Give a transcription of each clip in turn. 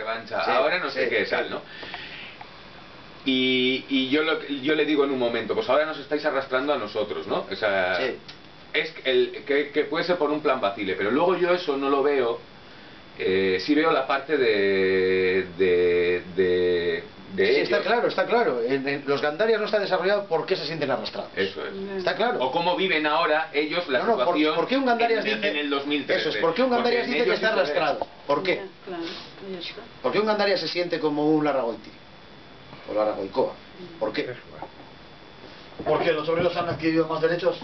revancha, Sí, ahora no sé sí, qué sí. tal, ¿no? Y yo le digo en un momento, pues ahora nos estáis arrastrando a nosotros, ¿no? O sea, Sí. es que puede ser por un plan vacile, pero luego yo eso no lo veo. Sí veo la parte de Sí, ellos. está claro, está claro. Los Gandarias no está desarrollado por qué se sienten arrastrados. Eso es. Está claro. O cómo viven ahora ellos la No, situación ¿por qué un Gandarias en el 2013? Eso es, ¿por qué un Gandarias Porque en dice que ellos está sí se ve. arrastrado? ¿Por qué? Ya, claro, ya está. ¿Por qué un Gandarias se siente como un Larragoiti? O Larragoicoa. ¿Por qué? Porque los obreros han adquirido más derechos.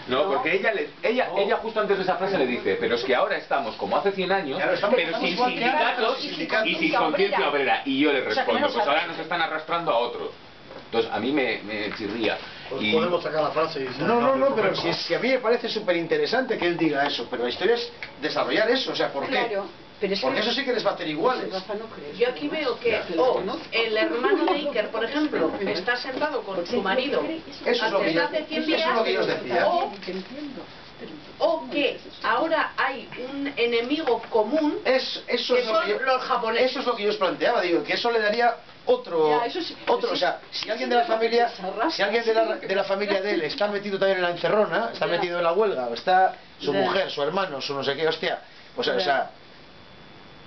No, porque ella justo antes de esa frase le dice, pero es que ahora estamos como hace 100 años, Claro, estamos sin igual que antes, sindicatos sin y sin conciencia obrera. Y yo le O sea, que respondo, menos pues ahora arrastran. nos están arrastrando a otros. Entonces a mí me chirría. Pues Y podemos sacar la frase y... No, pero si a mí me parece súper interesante que él diga eso, pero la historia es desarrollar eso, o sea, ¿por qué? Claro, pero es Porque que... eso sí que les va a hacer iguales. Rafa, no creo. Yo aquí veo que el hermano de Iker, por ejemplo, está sentado con su marido Eso es lo que desde yo, hace 100 eso es lo que yo os días, decía. o que ahora hay un enemigo común Eso que es lo son que yo, los japoneses. eso es lo que yo os planteaba, digo, que eso le daría otro, Ya, eso sí, pero o sí, sea, si alguien de la familia, si alguien de la familia de él está metido también en la encerrona, está Ya. metido en la huelga, o está su Ya. mujer, su hermano, su no sé qué, hostia, o sea,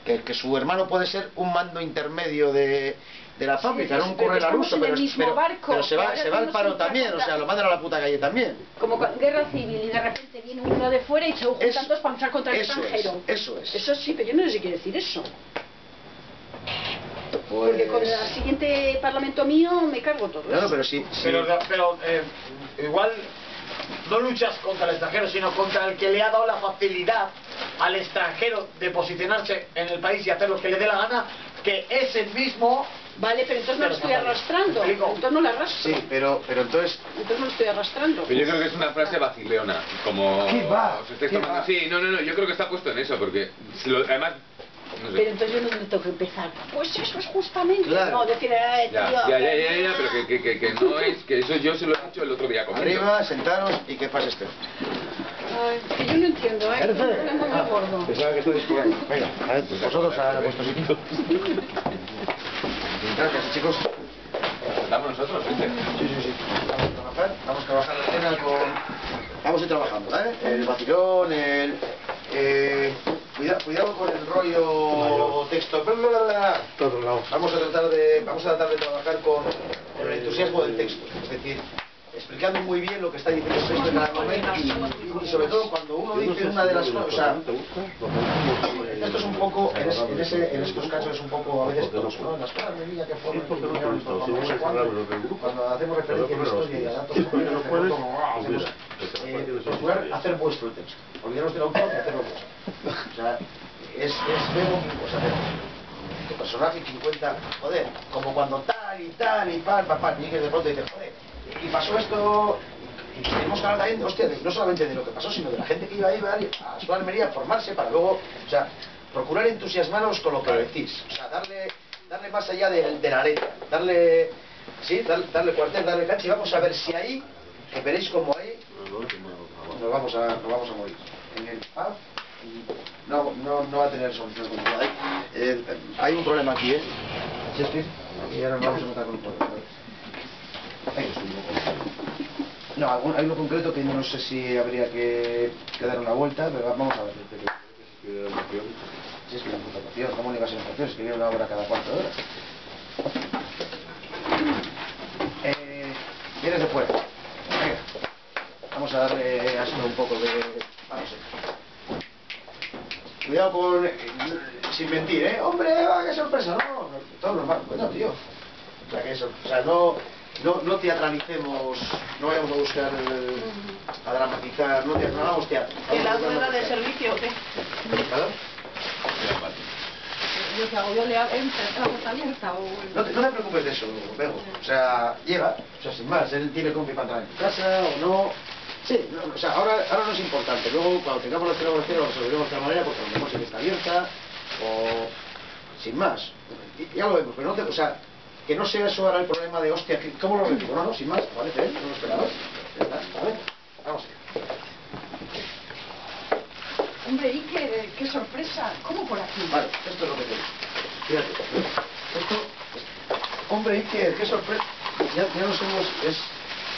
que su hermano puede ser un mando intermedio de la fábrica, no un pero correr al estamos uso, en el mismo barco, pero se va ahora al paro tenemos también, otra o sea, cosa. lo mandan a la puta calle también. Como con guerra civil y de repente viene uno de fuera y se juntan todos para luchar contra el extranjero. Eso es. Eso sí, pero yo no sé si quiere decir eso. Pues... Porque con el siguiente parlamento mío me cargo todo No, eso. pero sí. Pero igual no luchas contra el extranjero, sino contra el que le ha dado la facilidad al extranjero de posicionarse en el país y hacer lo que le dé la gana, que es el mismo... Vale, pero entonces no lo estoy arrastrando. ¿Me explico? Entonces no lo arrastro. Sí, pero entonces... Entonces no lo estoy arrastrando. Pero yo creo que es una frase vacileona, como... ¿Qué va? os estáis ¿Qué tomando- va? Sí, no, yo creo que está puesto en eso, porque además... No sé. Pero entonces yo no me tengo que empezar. Pues eso es justamente. Claro. No, decir, tío, Ya, pero que no es, que eso yo se lo he dicho el otro día conmigo. Arriba, sentaros y que pase este. Ay, que yo no entiendo, ¿eh? Perfecto. Que no tengo gordo. Pensaba que estoy discutiendo. Venga, a ver, vosotros a vuestro sitio. Gracias, chicos. Estamos nosotros, ¿viste? Sí. Vamos a trabajar la escena con... Vamos a ir trabajando, ¿vale? El vacilón, Cuidado con el rollo texto. Todos lados. Vamos a tratar de trabajar con el entusiasmo del texto. Es decir, explicando muy bien lo que está diciendo el texto en cada momento y sobre todo cuando uno dice una de las cosas, o sea, esto es un poco, en estos casos es un poco a veces tosco, ¿no? Las cosas de vida que forman cuando hacemos referencia a la historia y a datos procurar hacer vuestro el texto, olvidaros del autor y hacerlo vuestro. O sea, es vemos pues hacer tu personaje que cuenta, joder, como cuando tal y pal, y que de pronto dice, joder, y pasó esto, y tenemos que hablar también, hostia, no solamente de lo que pasó, sino de la gente que iba a ir a su Almería a formarse para luego, o sea, procurar entusiasmaros con lo que decís, o sea, darle más allá de la letra, darle cuartel, darle cancha, y vamos a ver si ahí, que veréis como ahí, nos vamos a morir. En el pub, no va a tener solución como hay un problema aquí, y ahora nos vamos a meter con un problema. No, hay uno concreto que no sé si habría que dar una vuelta, pero vamos a ver. Si es que la imputación, ¿cómo no iba a ser imputación? Es que viene una hora cada cuarto de hora. Vienes de fuera. Venga. Vamos a darle a esto un poco de... Vamos a ver. Cuidado con... sin mentir, ¿eh? ¡Hombre, va, qué sorpresa! No, todo normal. Bueno, tío. O sea, que eso... O sea, no teatralicemos, no vayamos a buscar a dramatizar, no hagamos teatro. ¿Que la rueda de servicio o qué? ¿Perdón? Yo que hago, yo le hago la puerta abierta o... No te preocupes de eso, Bego. O sea, llega, o sea, sin más, él tiene compi para entrar en tu casa o no. Sí, no, o sea, ahora no es importante. Luego, cuando tengamos la celebración, lo resolveremos de otra manera, porque a lo mejor sí que está abierta o sin más. Ya lo vemos, pero no te, o sea, que no sea eso ahora el problema de hostia, ¿cómo lo recibo? No, sin más, ¿vale? No lo esperaba. Ya está, ¿vale? Vamos allá. Hombre, Iker, qué sorpresa. ¿Cómo por aquí? Vale, esto es lo que tengo. fíjate. Hombre, Iker, qué sorpresa. Ya nos hemos...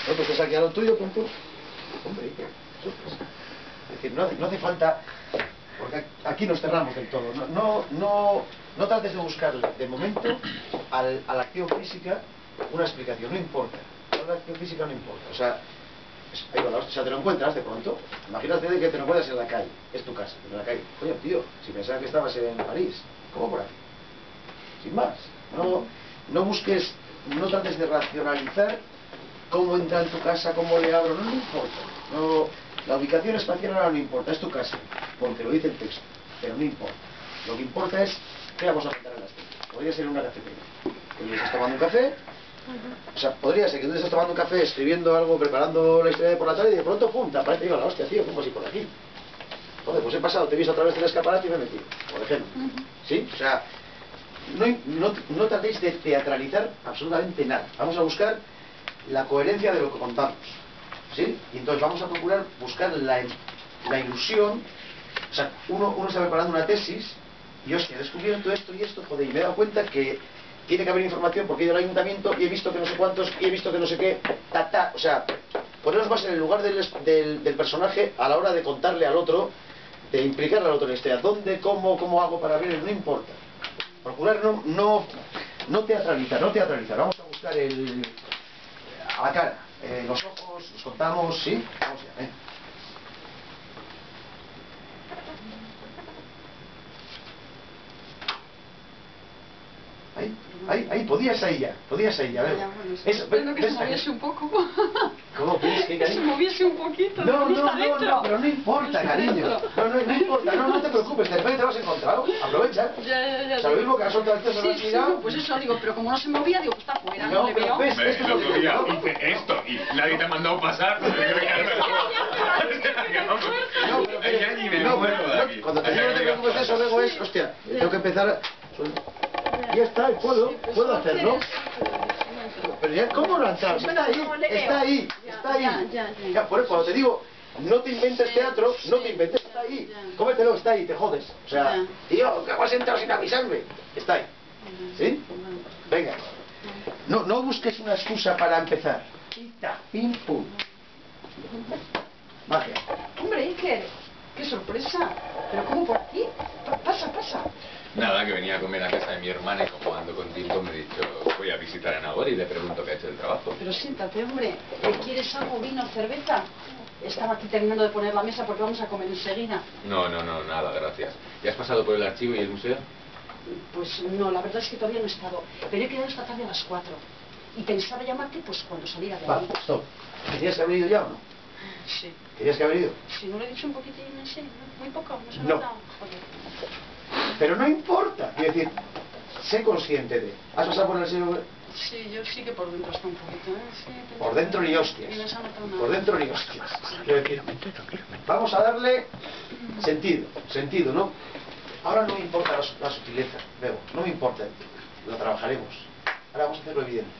No, pues aquí a lo tuyo, punto. Hombre, Iker, qué sorpresa. Es decir, no hace falta... Porque aquí nos cerramos del todo. No trates de buscar de momento a la acción física una explicación. No importa. A la acción física no importa. O sea, ahí va, o sea, te lo encuentras de pronto. Imagínate que te lo encuentras en la calle. Es tu casa, en la calle. Coño, tío, si pensabas que estabas en París, ¿cómo por aquí? Sin más. No busques, no trates de racionalizar cómo entra en tu casa, cómo le abro. No importa. La ubicación espacial ahora no importa. Es tu casa. Porque lo dice el texto. Pero no importa. Lo que importa es qué vamos a contar en las tiendas. Podría ser en una cafetería. Que estás tomando un café. O sea, podría ser que tú estás tomando un café, escribiendo algo, preparando la historia de por la tarde y de pronto, pum, te aparece, digo, la hostia, tío, ¿cómo así por aquí? Joder, pues he pasado, te he visto a través del escaparate y me he metido, por ejemplo. ¿Sí? O sea, no tratéis de teatralizar absolutamente nada. Vamos a buscar la coherencia de lo que contamos. ¿Sí? Y entonces vamos a procurar buscar la ilusión. O sea, uno está preparando una tesis y, hostia, he descubierto esto y esto, joder, y me he dado cuenta que tiene que haber información porque he ido al ayuntamiento y he visto que no sé cuántos y he visto que no sé qué, o sea, ponernos más en el lugar del personaje a la hora de contarle al otro, de implicarle al otro en la historia. ¿Dónde, cómo hago para ver? No importa. Procurar no teatralizar. Vamos a buscar a la cara, los ojos, los contamos, ¿sí? Vamos ya, Ahí, podías ir ya, ¿ves? Eso, bueno, que se moviese un poco. ¿Cómo? Que se moviese un poquito. No, pero no importa, cariño. No importa, no te preocupes, de repente te lo has encontrado, aprovecha. Ya. O sea, lo mismo que has soltado el texto, Sí, pues eso digo, pero como no se movía, digo, pues está fuera, no le veo. ¿Ves? El otro día hice esto y nadie te ha mandado pasar. Cuando te digo no te preocupes de eso, luego es, hostia, tengo que empezar. Ya está, puedo hacerlo. Pero ya, ¿cómo no está? Está ahí. Ya, por eso, cuando te digo, no te inventes teatro, está ahí. Cómetelo, está ahí, te jodes. O sea, tío, que has entrado sin avisarme. Está ahí. ¿Sí? Venga. No busques una excusa para empezar. Pim, pum. Magia. Hombre, Iker, qué sorpresa. ¿Pero cómo por aquí? Pasa. Nada, que venía a comer a casa de mi hermana y como ando con tiempo me he dicho, voy a visitar a Nagore y le pregunto qué ha hecho el trabajo. Pero siéntate, hombre. ¿Quieres algo, vino, cerveza? Estaba aquí terminando de poner la mesa porque vamos a comer enseguida. No, nada, gracias. ¿Ya has pasado por el archivo y el museo? Pues no, la verdad es que todavía no he estado. Pero he quedado esta tarde a las 4. Y pensaba llamarte pues cuando saliera de ahí. Stop. ¿Querías que haber ido ya o no? Sí. ¿Querías que haber ido? Si no lo he dicho un poquitín, sí, muy poco, no se No. nota. Joder. Pero no importa. Quiero decir, sé consciente de... ¿Has pasado por el archivo? Sí, yo sí que por dentro está un poquito, ¿eh? Sí, Por dentro ni hostias. Y no se ha notado nada. Por dentro ni hostias. Quiero decir, vamos a darle sentido, ¿no? Ahora no me importa la sutileza, Bebo, no me importa, lo trabajaremos. Ahora vamos a hacerlo evidente,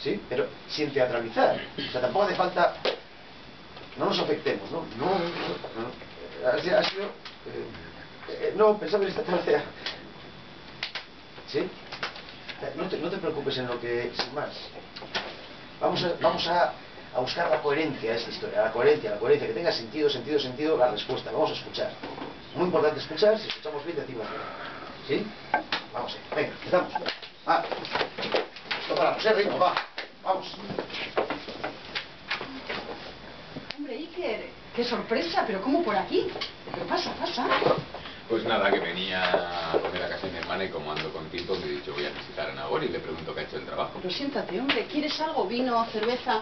¿sí? Pero sin teatralizar. O sea, tampoco hace falta... No nos afectemos, ¿no? Ha sido... no, pensaba en esta tercera. ¿Sí? No te preocupes en lo que... Sin más. Vamos a buscar la coherencia de esta historia. La coherencia. Que tenga sentido la respuesta. Vamos a escuchar. Muy importante escuchar. Si escuchamos bien, decimos bien. ¿Sí? Vamos a ir. Venga, empezamos. Va. No paramos, ritmo, va. Vamos. Hombre, Iker, qué sorpresa, pero ¿cómo por aquí? Pero pasa. Pues nada, que venía a comer a casa de mi hermana y como ando con tiempo me he dicho voy a visitar a Nagore y le pregunto qué ha hecho el trabajo. Pero siéntate, hombre, ¿quieres algo? ¿Vino, cerveza?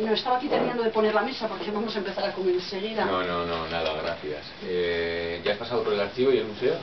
No, estaba aquí terminando de poner la mesa porque vamos a empezar a comer enseguida. No, nada, gracias. ¿Ya has pasado por el archivo y el museo?